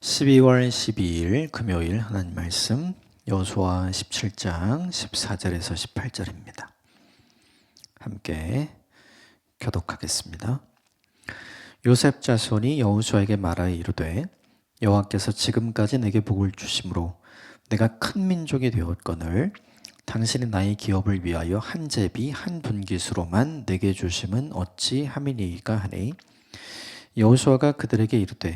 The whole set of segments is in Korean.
12월 12일 금요일 하나님 말씀 여호수아 17장 14절에서 18절입니다. 함께 교독하겠습니다. 요셉 자손이 여호수아에게 말하여 이르되 여호와께서 지금까지 내게 복을 주심으로 내가 큰 민족이 되었거늘 당신이 나의 기업을 위하여 한 제비 한 분깃으로만 내게 주심은 어찌 함이니이까 하니 여호수아가 그들에게 이르되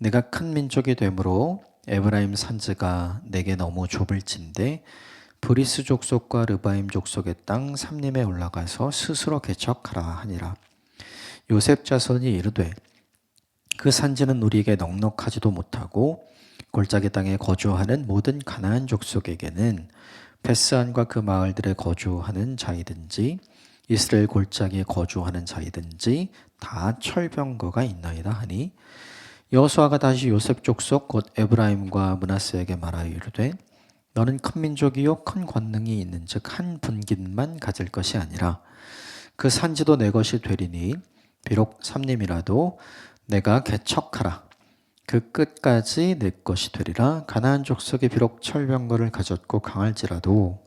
내가 큰 민족이 되므로 에브라임 산지가 내게 너무 좁을진데 브리스 족속과 르바임 족속의 땅 삼림에 올라가서 스스로 개척하라 하니라. 요셉 자손이 이르되 그 산지는 우리에게 넉넉하지도 못하고 골짜기 땅에 거주하는 모든 가나안 족속에게는 베스안과 그 마을들에 거주하는 자이든지 이스라엘 골짜기에 거주하는 자이든지 다 철병거가 있나이다 하니 여호수아가 다시 요셉 족속 곧 에브라임과 므낫세에게 말하여 이르되 너는 큰 민족이요 큰 권능이 있는즉 한 분깃만 가질 것이 아니라 그 산지도 내 것이 되리니 비록 삼림이라도 내가 개척하라 그 끝까지 내 것이 되리라. 가나안 족속이 비록 철병거를 가졌고 강할지라도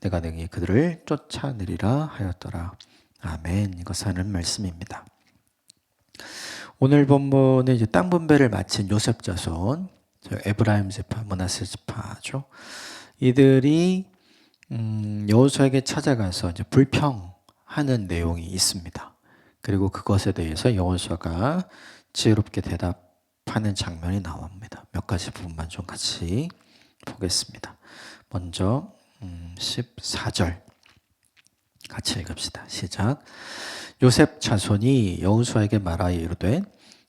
내가 능히 그들을 쫓아내리라 하였더라. 아멘. 이것은 하는 말씀입니다. 오늘 본문은 이제 땅 분배를 마친 요셉 자손, 에브라임 지파, 므낫세 지파죠. 이들이 여호수아에게 찾아가서 이제 불평하는 내용이 있습니다. 그리고 그것에 대해서 여호수아가 지혜롭게 대답하는 장면이 나옵니다. 몇 가지 부분만 좀 같이 보겠습니다. 먼저 14절 같이 읽읍시다. 시작. 요셉 자손이 여호수아에게 말하여 이르되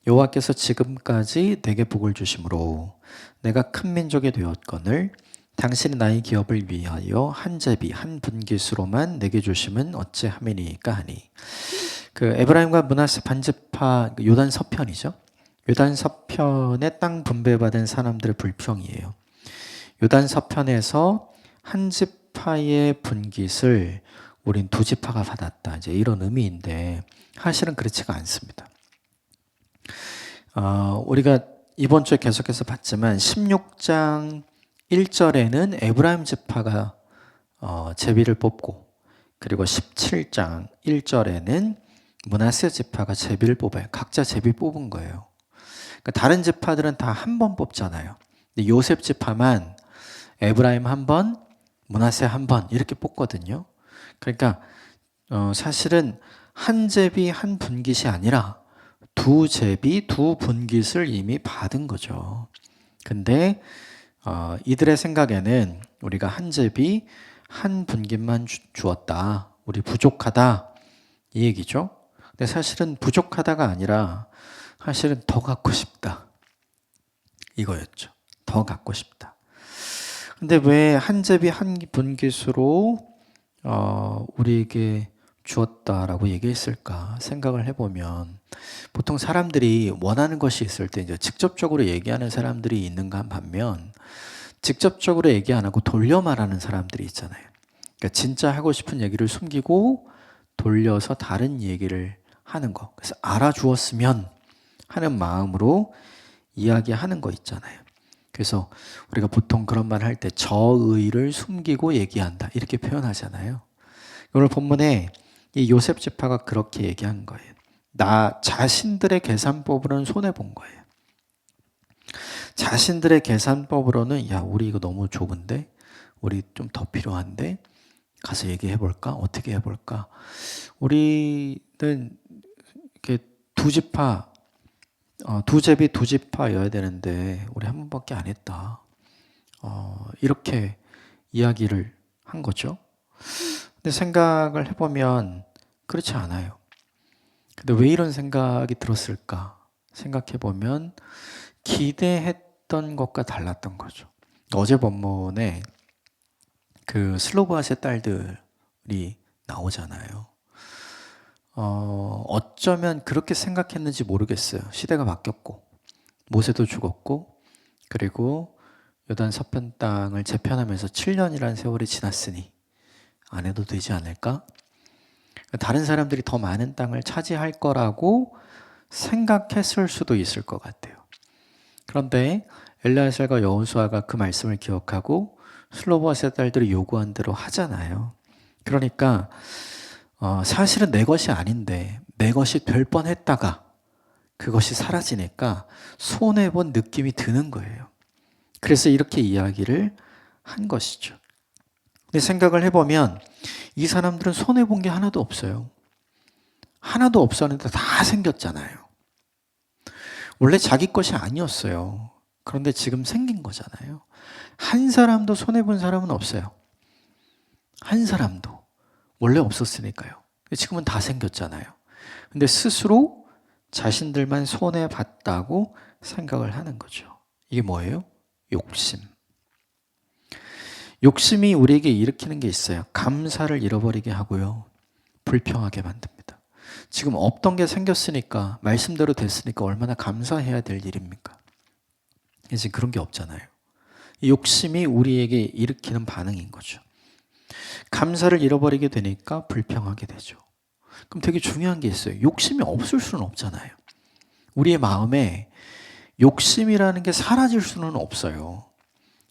여호와께서 지금까지 내게 복을 주심으로 내가 큰 민족이 되었거늘 당신이 나의 기업을 위하여 한 제비 한 분깃으로만 내게 주심은 어찌함이니까 하니 그 에브라임과 므낫세 반지파 요단 서편이죠. 요단 서편의 땅 분배받은 사람들의 불평이에요. 요단 서편에서 한 지파의 분깃을 우린 두 지파가 받았다. 이제 이런 의미인데 사실은 그렇지가 않습니다. 우리가 이번 주에 계속해서 봤지만 16장 1절에는 에브라임 지파가 제비를 뽑고 그리고 17장 1절에는 므낫세 지파가 제비를 뽑아요. 각자 제비 뽑은 거예요. 그러니까 다른 지파들은 다 한 번 뽑잖아요. 근데 요셉 지파만 에브라임 한 번, 므낫세 한 번 이렇게 뽑거든요. 그러니까 사실은 한 제비 한 분깃이 아니라 두 제비 두 분깃을 이미 받은 거죠. 근데 이들의 생각에는 우리가 한 제비 한 분깃만 주었다. 우리 부족하다. 이 얘기죠. 근데 사실은 부족하다가 아니라 사실은 더 갖고 싶다. 이거였죠. 더 갖고 싶다. 근데 왜 한 제비 한 분깃으로 우리에게 주었다라고 얘기했을까 생각을 해보면 보통 사람들이 원하는 것이 있을 때 이제 직접적으로 얘기하는 사람들이 있는가 반면 직접적으로 얘기 안 하고 돌려 말하는 사람들이 있잖아요. 그러니까 진짜 하고 싶은 얘기를 숨기고 돌려서 다른 얘기를 하는 거. 그래서 알아주었으면 하는 마음으로 이야기하는 거 있잖아요. 그래서 우리가 보통 그런 말 할 때 저의를 숨기고 얘기한다 이렇게 표현하잖아요. 오늘 본문에 이 요셉 지파가 그렇게 얘기한 거예요. 나 자신들의 계산법으로는 손해본 거예요. 자신들의 계산법으로는 야 우리 이거 너무 좁은데 우리 좀 더 필요한데 가서 얘기해 볼까? 어떻게 해볼까? 우리는 이렇게 두 지파 두 제비 두 지파여야 되는데 우리 한 번밖에 안 했다. 이렇게 이야기를 한 거죠. 근데 생각을 해보면 그렇지 않아요. 근데 왜 이런 생각이 들었을까 생각해보면 기대했던 것과 달랐던 거죠. 어제 본문에 그 슬로보아스의 딸들이 나오잖아요. 어쩌면 그렇게 생각했는지 모르겠어요. 시대가 바뀌었고 모세도 죽었고 그리고 요단 서편 땅을 재편하면서 7년이라는 세월이 지났으니 안 해도 되지 않을까? 다른 사람들이 더 많은 땅을 차지할 거라고 생각했을 수도 있을 것 같아요. 그런데 엘리야살과 여호수아가 그 말씀을 기억하고 슬로보아스의 딸들이 요구한 대로 하잖아요. 그러니까 사실은 내 것이 아닌데 내 것이 될 뻔했다가 그것이 사라지니까 손해본 느낌이 드는 거예요. 그래서 이렇게 이야기를 한 것이죠. 근데 생각을 해보면 이 사람들은 손해본 게 하나도 없어요. 하나도 없었는데 다 생겼잖아요. 원래 자기 것이 아니었어요. 그런데 지금 생긴 거잖아요. 한 사람도 손해본 사람은 없어요. 한 사람도. 원래 없었으니까요. 지금은 다 생겼잖아요. 근데 스스로 자신들만 손해봤다고 생각을 하는 거죠. 이게 뭐예요? 욕심. 욕심이 우리에게 일으키는 게 있어요. 감사를 잃어버리게 하고요. 불평하게 만듭니다. 지금 없던 게 생겼으니까, 말씀대로 됐으니까 얼마나 감사해야 될 일입니까? 지금 그런 게 없잖아요. 욕심이 우리에게 일으키는 반응인 거죠. 감사를 잃어버리게 되니까 불평하게 되죠. 그럼 되게 중요한 게 있어요. 욕심이 없을 수는 없잖아요. 우리의 마음에 욕심이라는 게 사라질 수는 없어요.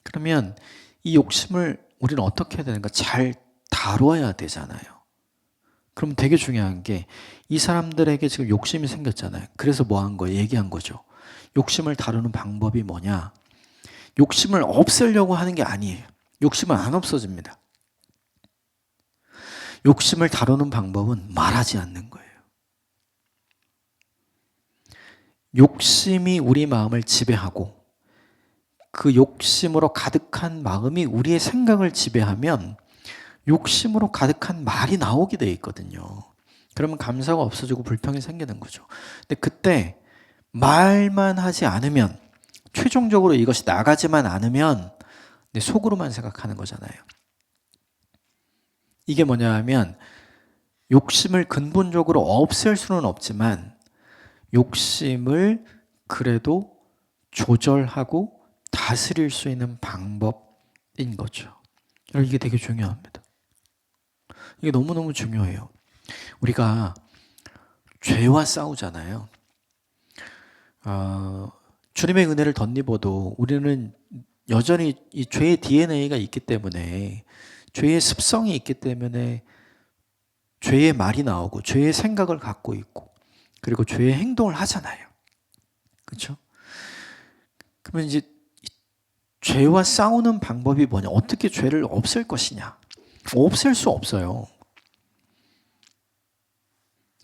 그러면 이 욕심을 우리는 어떻게 해야 되는가? 잘 다뤄야 되잖아요. 그럼 되게 중요한 게 이 사람들에게 지금 욕심이 생겼잖아요. 그래서 뭐 한 거예요? 얘기한 거죠. 욕심을 다루는 방법이 뭐냐? 욕심을 없애려고 하는 게 아니에요. 욕심은 안 없어집니다. 욕심을 다루는 방법은 말하지 않는 거예요. 욕심이 우리 마음을 지배하고 그 욕심으로 가득한 마음이 우리의 생각을 지배하면 욕심으로 가득한 말이 나오게 돼 있거든요. 그러면 감사가 없어지고 불평이 생기는 거죠. 근데 그때 말만 하지 않으면, 최종적으로 이것이 나가지만 않으면 내 속으로만 생각하는 거잖아요. 이게 뭐냐 하면 욕심을 근본적으로 없앨 수는 없지만 욕심을 그래도 조절하고 다스릴 수 있는 방법인 거죠. 이게 되게 중요합니다. 이게 너무너무 중요해요. 우리가 죄와 싸우잖아요. 주님의 은혜를 덧입어도 우리는 여전히 이 죄의 DNA가 있기 때문에, 죄의 습성이 있기 때문에 죄의 말이 나오고 죄의 생각을 갖고 있고 그리고 죄의 행동을 하잖아요. 그렇죠? 그러면 이제 죄와 싸우는 방법이 뭐냐? 어떻게 죄를 없앨 것이냐? 없앨 수 없어요.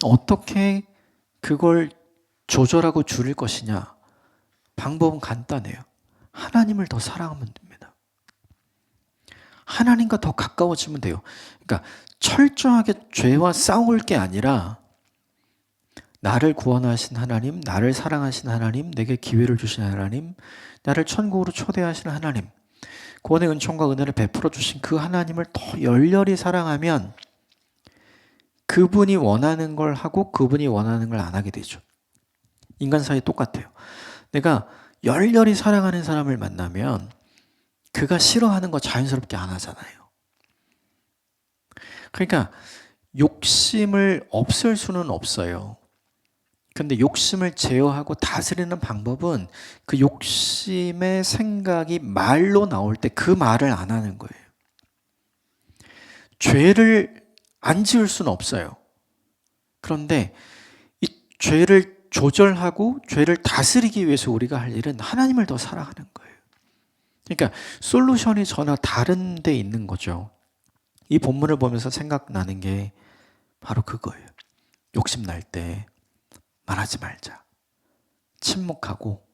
어떻게 그걸 조절하고 줄일 것이냐? 방법은 간단해요. 하나님을 더 사랑하면 됩니다. 하나님과 더 가까워지면 돼요. 그러니까 철저하게 죄와 싸울 게 아니라 나를 구원하신 하나님, 나를 사랑하신 하나님, 내게 기회를 주신 하나님, 나를 천국으로 초대하신 하나님, 구원의 은총과 은혜를 베풀어 주신 그 하나님을 더 열렬히 사랑하면 그분이 원하는 걸 하고 그분이 원하는 걸 안 하게 되죠. 인간 사이 똑같아요. 내가 열렬히 사랑하는 사람을 만나면 그가 싫어하는 거 자연스럽게 안 하잖아요. 그러니까 욕심을 없앨 수는 없어요. 근데 욕심을 제어하고 다스리는 방법은 그 욕심의 생각이 말로 나올 때 그 말을 안 하는 거예요. 죄를 안 지을 수는 없어요. 그런데 이 죄를 조절하고 죄를 다스리기 위해서 우리가 할 일은 하나님을 더 사랑하는 거예요. 그러니까 솔루션이 전혀 다른 데 있는 거죠. 이 본문을 보면서 생각나는 게 바로 그거예요. 욕심 날 때 말하지 말자. 침묵하고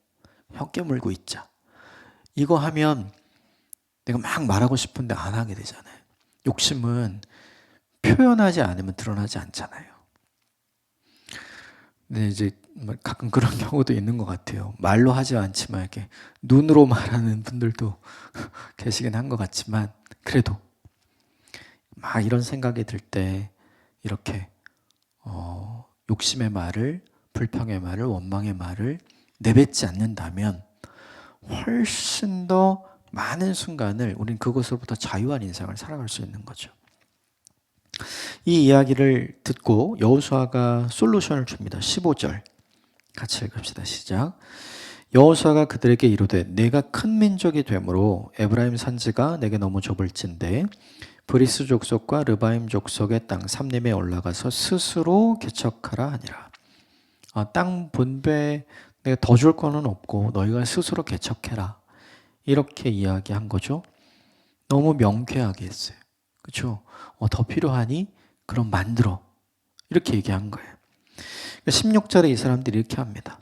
혀 깨물고 있자. 이거 하면 내가 막 말하고 싶은데 안 하게 되잖아요. 욕심은 표현하지 않으면 드러나지 않잖아요. 근데 이제 가끔 그런 경우도 있는 것 같아요. 말로 하지 않지만 이렇게 눈으로 말하는 분들도 계시긴 한 것 같지만, 그래도 막 이런 생각이 들 때 이렇게 욕심의 말을, 불평의 말을, 원망의 말을 내뱉지 않는다면 훨씬 더 많은 순간을 우린 그것으로부터 자유한 인생을 살아갈 수 있는 거죠. 이 이야기를 듣고 여호수아가 솔루션을 줍니다. 15절 같이 읽읍시다. 시작. 여호수아가 그들에게 이르되 내가 큰 민족이 되므로 에브라임 산지가 내게 너무 좁을진데 브리스 족속과 르바임 족속의 땅 삼림에 올라가서 스스로 개척하라 하니라. 땅 분배 내가 더 줄 거는 없고 너희가 스스로 개척해라. 이렇게 이야기한 거죠. 너무 명쾌하게 했어요. 그렇죠? 더 필요하니? 그럼 만들어. 이렇게 얘기한 거예요. 16절에 이 사람들이 이렇게 합니다.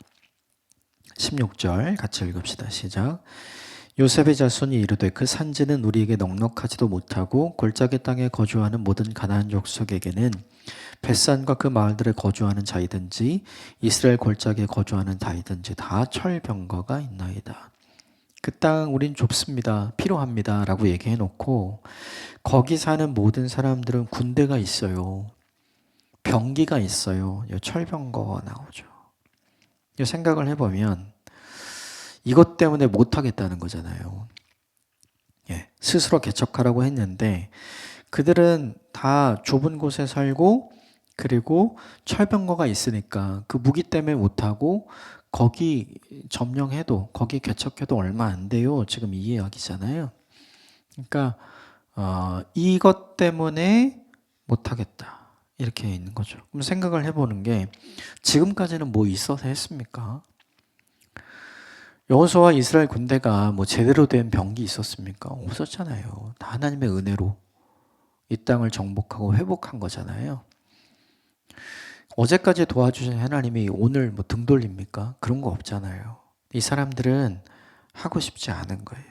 16절 같이 읽읍시다. 시작. 요셉의 자손이 이르되 그 산지는 우리에게 넉넉하지도 못하고 골짜기 땅에 거주하는 모든 가나안 족속에게는 벳산과 그 마을들에 거주하는 자이든지 이스라엘 골짜기에 거주하는 자이든지 다 철병거가 있나이다. 그 땅 우린 좁습니다. 필요합니다. 라고 얘기해 놓고 거기 사는 모든 사람들은 군대가 있어요. 병기가 있어요. 철병거가 나오죠. 이 생각을 해보면 이것 때문에 못하겠다는 거잖아요. 스스로 개척하라고 했는데 그들은 다 좁은 곳에 살고 그리고 철병거가 있으니까 그 무기 때문에 못하고 거기 점령해도 거기 개척해도 얼마 안 돼요. 지금 이 이야기잖아요. 그러니까 이것 때문에 못하겠다. 이렇게 있는 거죠. 그럼 생각을 해보는 게 지금까지는 뭐 있어서 했습니까? 여호수아와 이스라엘 군대가 뭐 제대로 된 병기 있었습니까? 없었잖아요. 다 하나님의 은혜로 이 땅을 정복하고 회복한 거잖아요. 어제까지 도와주신 하나님이 오늘 뭐 등 돌립니까? 그런 거 없잖아요. 이 사람들은 하고 싶지 않은 거예요.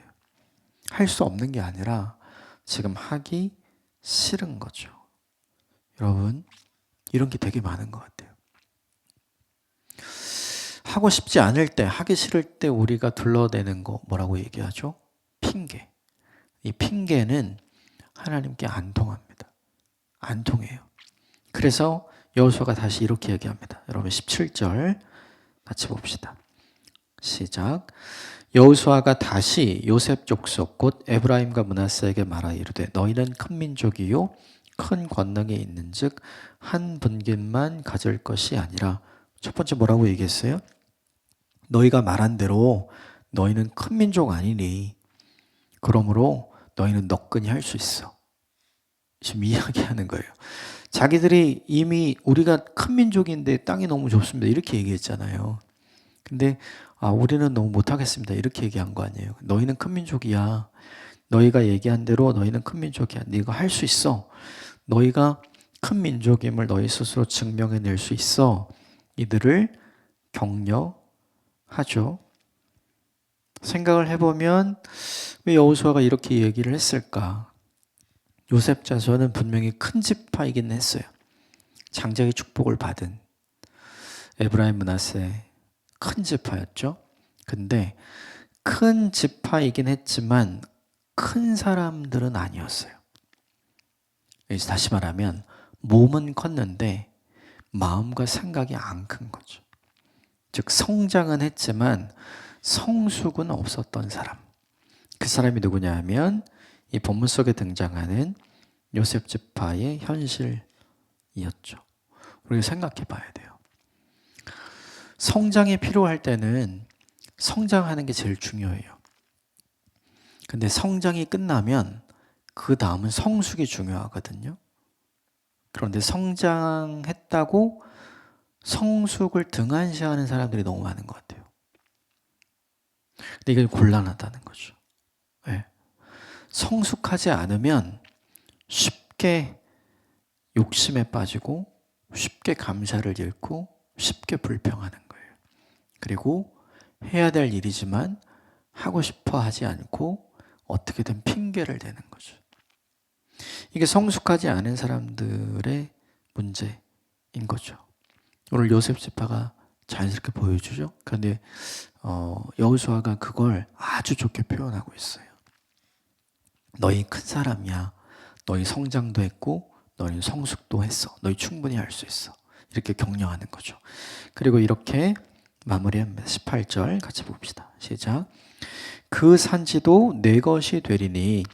할 수 없는 게 아니라 지금 하기 싫은 거죠. 여러분, 이런 게 되게 많은 것 같아요. 하고 싶지 않을 때, 하기 싫을 때 우리가 둘러대는 거 뭐라고 얘기하죠? 핑계. 이 핑계는 하나님께 안 통합니다. 안 통해요. 그래서 여호수아가 다시 이렇게 얘기합니다. 여러분 17절 같이 봅시다. 시작. 여호수아가 다시 요셉 족속 곧 에브라임과 므낫세에게 말하 이르되 너희는 큰 민족이요 큰 권능이 있는즉 한 분깃만 가질 것이 아니라 첫 번째 뭐라고 얘기했어요? 너희가 말한 대로 너희는 큰 민족 아니니 그러므로 너희는 너끈히 할 수 있어. 지금 이야기하는 거예요. 자기들이 이미 우리가 큰 민족인데 땅이 너무 좁습니다. 이렇게 얘기했잖아요. 근데 우리는 너무 못하겠습니다. 이렇게 얘기한 거 아니에요. 너희는 큰 민족이야. 너희가 얘기한 대로 너희는 큰 민족이야. 네가 할 수 있어. 너희가 큰 민족임을 너희 스스로 증명해낼 수 있어. 이들을 격려하죠. 생각을 해보면 왜 여호수아가 이렇게 얘기를 했을까? 요셉 자손은 분명히 큰 지파이긴 했어요. 장자의 축복을 받은 에브라임 므낫세 큰 지파였죠. 근데 큰 지파이긴 했지만 큰 사람들은 아니었어요. 다시 말하면 몸은 컸는데 마음과 생각이 안 큰 거죠. 즉 성장은 했지만 성숙은 없었던 사람. 그 사람이 누구냐 하면 이 본문 속에 등장하는 요셉 지파의 현실이었죠. 우리가 생각해 봐야 돼요. 성장이 필요할 때는 성장하는 게 제일 중요해요. 근데 성장이 끝나면 그 다음은 성숙이 중요하거든요. 그런데 성장했다고 성숙을 등한시하는 사람들이 너무 많은 것 같아요. 근데 이게 곤란하다는 거죠. 네. 성숙하지 않으면 쉽게 욕심에 빠지고 쉽게 감사를 잃고 쉽게 불평하는 거예요. 그리고 해야 될 일이지만 하고 싶어 하지 않고 어떻게든 핑계를 대는 거죠. 이게 성숙하지 않은 사람들의 문제인 거죠. 오늘 요셉 지파가 자연스럽게 보여주죠. 그런데 여호수아가 그걸 아주 좋게 표현하고 있어요. 너희 큰 사람이야. 너희 성장도 했고 너희 성숙도 했어. 너희 충분히 할 수 있어. 이렇게 격려하는 거죠. 그리고 이렇게 마무리합니다. 18절 같이 봅시다. 시작. 그 산지도 내 것이 되리니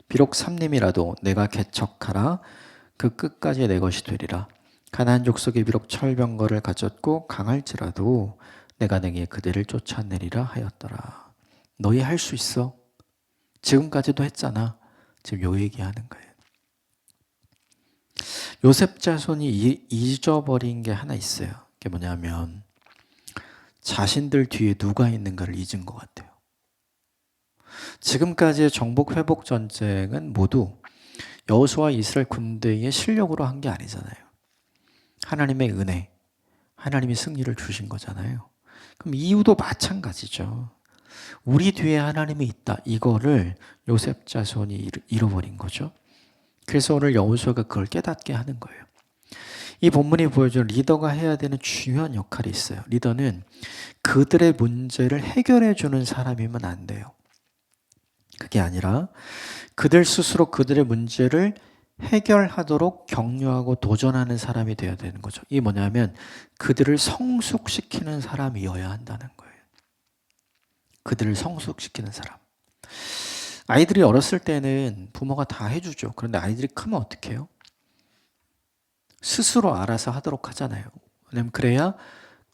비록 삼림이라도 내가 개척하라. 그 끝까지 내 것이 되리라. 가나안 족속이 비록 철병거를 가졌고 강할지라도 내가 내게 그들을 쫓아내리라 하였더라. 너희 할 수 있어. 지금까지도 했잖아. 지금 요 얘기하는 거예요. 요셉 자손이 잊어버린 게 하나 있어요. 그게 뭐냐면 자신들 뒤에 누가 있는가를 잊은 것 같아요. 지금까지의 정복 회복 전쟁은 모두 여호수아 이스라엘 군대의 실력으로 한 게 아니잖아요. 하나님의 은혜, 하나님이 승리를 주신 거잖아요. 그럼 이유도 마찬가지죠. 우리 뒤에 하나님이 있다. 이거를 요셉 자손이 잃어버린 거죠. 그래서 오늘 여호수아가 그걸 깨닫게 하는 거예요. 이 본문이 보여주는 리더가 해야 되는 중요한 역할이 있어요. 리더는 그들의 문제를 해결해 주는 사람이면 안 돼요. 그게 아니라 그들 스스로 그들의 문제를 해결하도록 격려하고 도전하는 사람이 되어야 되는 거죠. 이게 뭐냐면 그들을 성숙시키는 사람이어야 한다는 거예요. 그들을 성숙시키는 사람. 아이들이 어렸을 때는 부모가 다 해주죠. 그런데 아이들이 크면 어떻게 해요? 스스로 알아서 하도록 하잖아요. 왜냐면 그래야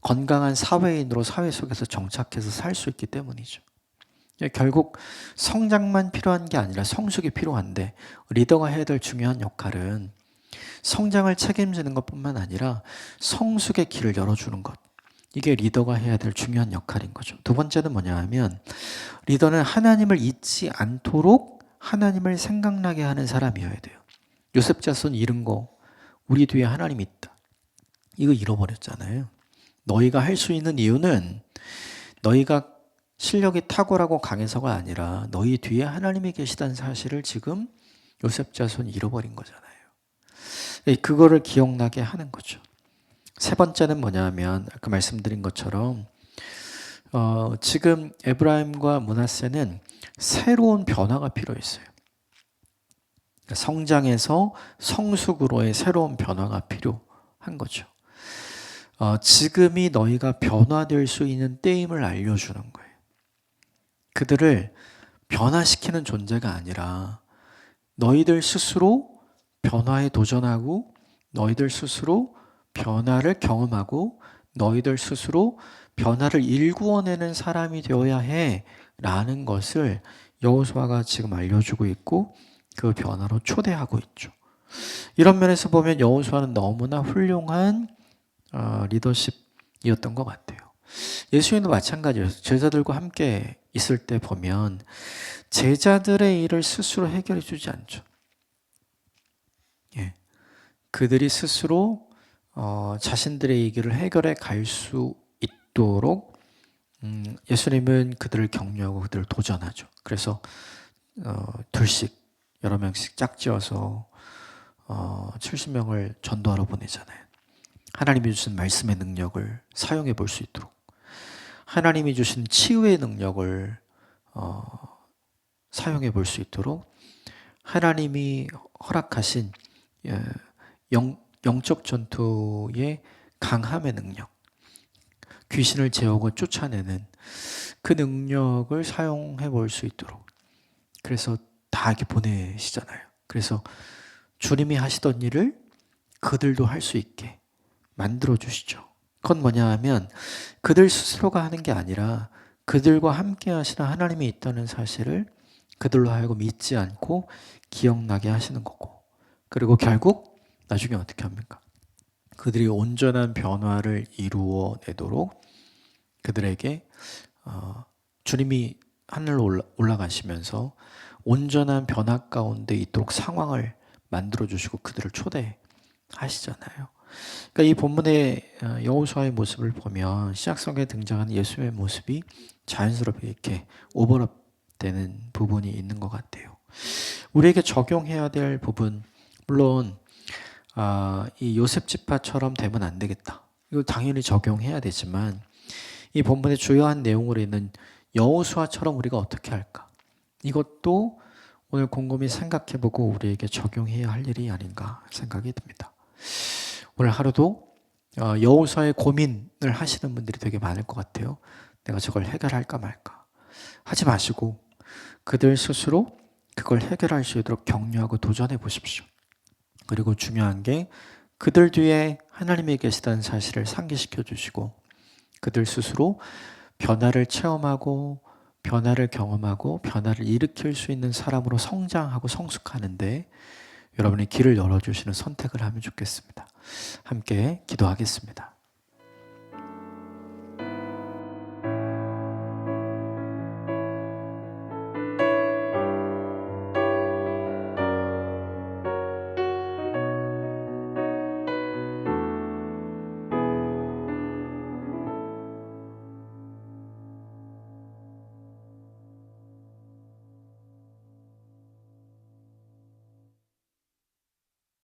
건강한 사회인으로 사회 속에서 정착해서 살 수 있기 때문이죠. 결국 성장만 필요한 게 아니라 성숙이 필요한데 리더가 해야 될 중요한 역할은 성장을 책임지는 것뿐만 아니라 성숙의 길을 열어주는 것. 이게 리더가 해야 될 중요한 역할인 거죠. 두 번째는 뭐냐 하면 리더는 하나님을 잊지 않도록 하나님을 생각나게 하는 사람이어야 돼요. 요셉 자손 잃은 거 우리 뒤에 하나님이 있다. 이거 잃어버렸잖아요. 너희가 할 수 있는 이유는 너희가 실력이 탁월하고 강해서가 아니라 너희 뒤에 하나님이 계시다는 사실을 지금 요셉 자손이 잃어버린 거잖아요. 그거를 기억나게 하는 거죠. 세 번째는 뭐냐면 아까 말씀드린 것처럼 지금 에브라임과 므낫세는 새로운 변화가 필요했어요. 성장에서 성숙으로의 새로운 변화가 필요한 거죠. 지금이 너희가 변화될 수 있는 때임을 알려주는 거예요. 그들을 변화시키는 존재가 아니라 너희들 스스로 변화에 도전하고 너희들 스스로 변화를 경험하고 너희들 스스로 변화를 일구어내는 사람이 되어야 해라는 것을 여호수아가 지금 알려주고 있고 그 변화로 초대하고 있죠. 이런 면에서 보면 여호수아는 너무나 훌륭한 리더십이었던 것 같아요. 예수님도 마찬가지였어요. 제자들과 함께 있을 때 보면 제자들의 일을 스스로 해결해 주지 않죠. 예. 그들이 스스로 자신들의 얘기를 해결해 갈 수 있도록 예수님은 그들을 격려하고 그들을 도전하죠. 그래서 둘씩 여러 명씩 짝지어서 70명을 전도하러 보내잖아요. 하나님이 주신 말씀의 능력을 사용해 볼 수 있도록 하나님이 주신 치유의 능력을 사용해 볼 수 있도록 하나님이 허락하신 영적 전투의 강함의 능력, 귀신을 제어하고 쫓아내는 그 능력을 사용해 볼 수 있도록 그래서 다 이렇게 보내시잖아요. 그래서 주님이 하시던 일을 그들도 할 수 있게 만들어 주시죠. 그건 뭐냐 하면 그들 스스로가 하는 게 아니라 그들과 함께 하시는 하나님이 있다는 사실을 그들로 하여금 잊지 않고 기억나게 하시는 거고 그리고 결국 나중에 어떻게 합니까? 그들이 온전한 변화를 이루어내도록 그들에게 주님이 하늘로 올라가시면서 온전한 변화 가운데 있도록 상황을 만들어 주시고 그들을 초대하시잖아요. 그러니까 이 본문의 여호수아의 모습을 보면 시작성에 등장하는 예수의 모습이 자연스럽게 이렇게 오버랩되는 부분이 있는 것 같아요. 우리에게 적용해야 될 부분, 물론 이 요셉 지파처럼 되면 안 되겠다. 이거 당연히 적용해야 되지만 이 본문의 주요한 내용으로 있는 여호수아처럼 우리가 어떻게 할까? 이것도 오늘 곰곰이 생각해보고 우리에게 적용해야 할 일이 아닌가 생각이 듭니다. 오늘 하루도 여호수아의 고민을 하시는 분들이 되게 많을 것 같아요. 내가 저걸 해결할까 말까. 하지 마시고 그들 스스로 그걸 해결할 수 있도록 격려하고 도전해 보십시오. 그리고 중요한 게 그들 뒤에 하나님이 계시다는 사실을 상기시켜 주시고 그들 스스로 변화를 체험하고 변화를 경험하고 변화를 일으킬 수 있는 사람으로 성장하고 성숙하는데 여러분이 길을 열어주시는 선택을 하면 좋겠습니다. 함께 기도하겠습니다.